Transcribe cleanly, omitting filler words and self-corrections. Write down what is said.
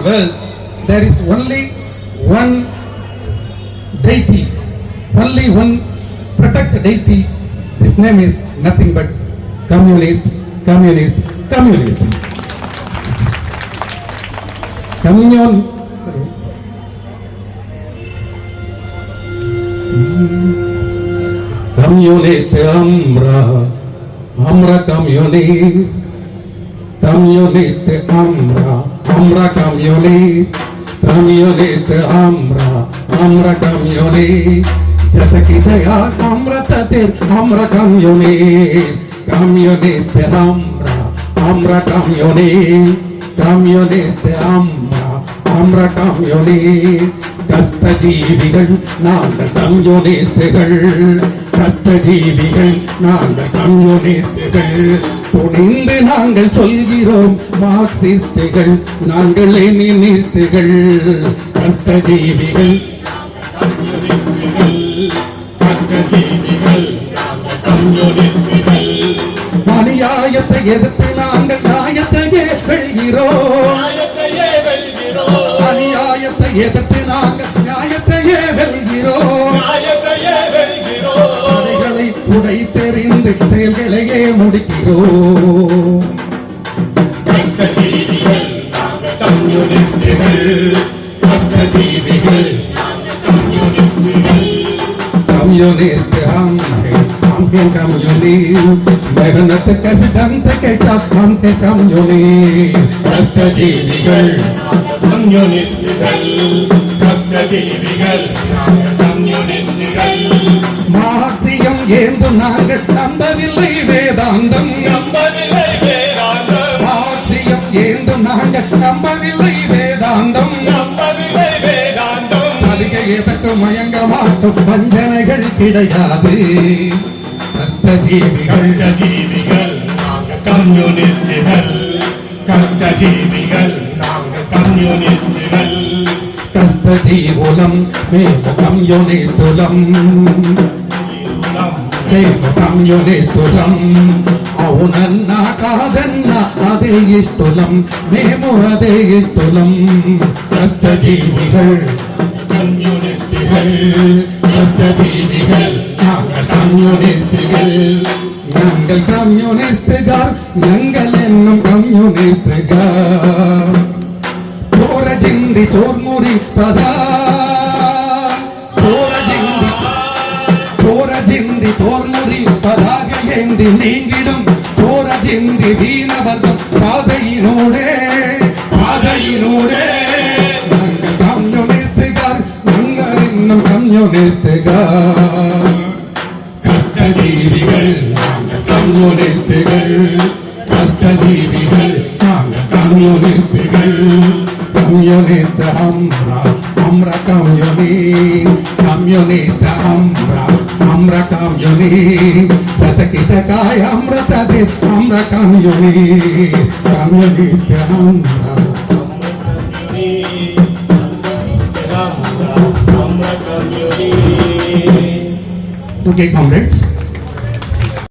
world, there is only one deity, only one protected deity. His name is nothing but communist, communist, communist. Communist amra, amra communist, communist amra, amra communist, communist amra, amra communist. Jatakidaya amra tatir, amra communist, communist amra, amra communist, communist amra, amra communist. கஷ்டஜீவிகள் நாங்கள் கம்யூனிஸ்டுகள், கஷ்டஜீவிகள் நாங்கள் கம்யூனிஸ்டுகள். துணிந்து நாங்கள் சொல்கிறோம் மார்க்சிஸ்டுகள், நாங்கள் லெனினிஸ்டுகள். கஷ்டஜீவிகள் அநியாயத்தை எதிர்த்து நாங்கள் நியாயத்தையே வெல்கிறோம். அநியாயத்தை எதிர்த்து நாங்கள் நியாயத்தையே வெல்கிறோம். தடைகளை உடை தெரிந்து செயல்களையே முடிக்கிறோம். கஷ்டஜீவிகள் கம்யூனிஸ்டுகள், கஷ்டஜீவிகள் कम्युनिस्ट हम हैं कम्युनिस्ट, मेहनत के सिद्धांत के साथ हम हैं कम्युनिस्ट. कष्टजीविகள் கம்யூனிஸ்டுகள், கஷ்டஜீவிகள் கம்யூனிஸ்டுகள். மார்க்சியம் ஏந்தும் நாங்கள் நம்பவில்லை வேதாந்தம், நம்பவில்லை வேதாந்தம். மார்க்சியம் ஏந்தும் நாங்கள் நம்பவில்லை வேதாந்தம், நம்பவில்லை வேதாந்தம். சலுகை எதற்கு மயங்க மாட்டோம், வஞ்சனைகள் கிடையாது. கஷ்டஜீவிகள் கஷ்டஜீவிகள் நாங்கள் கம்யூனிஸ்டுகள், கஷ்டஜீவிகள் நாங்கள் கம்யூனிஸ்டுகள். கஷ்டஜீவுலம் மேல கம்யூனிஸ்டுலம், మేమ కమ్యూనిస్టులం. అవునన్నా కాదన్నా అదే ఇష్టలం, మేము అదే ఇష్టలం. கஷ்டஜீவிகள் கம்யூனிஸ்டுகள், கஷ்டஜீவிகள் நாங்கள் கம்யூனிஸ்டுகள். ഞങ്ങൾ കമ്മ്യൂണിസ്റ്റുകാർ, ഞങ്ങൾ എന്നും കമ്മ്യൂണിസ്റ്റുകാർ. ചോര ചിന്തി ചോർമുറി പദാ, தோர்முறி பதாகை ஏந்தி நீங்கிடும் சோர சிந்தி வீணவர்க்கம் பாதையினோடே, பாதையினோடே. நாங்கள் கம்யூனிஸ்டுகார், நாங்கள் இன்னும் கம்யூனிஸ்டுகார். கஷ்டஜீவிகள் நாங்கள் கம்யூனிஸ்டுகள், கஷ்டஜீவிகள் நாங்கள் கம்யூனிஸ்டுகள். கம்யூனிஸ்ட் அம்ரா, அம்ரா கம்யூனிஸ்ட், கம்யூனிஸ்ட் அம்ரா, அம்ரா கம்யூனிஸ்ட். சதகிதகாய அம்ரததே அம்ரா கம்யூனிஸ்ட், கம்யூனிஸ்ட் அம்ரா. Okay, comrades.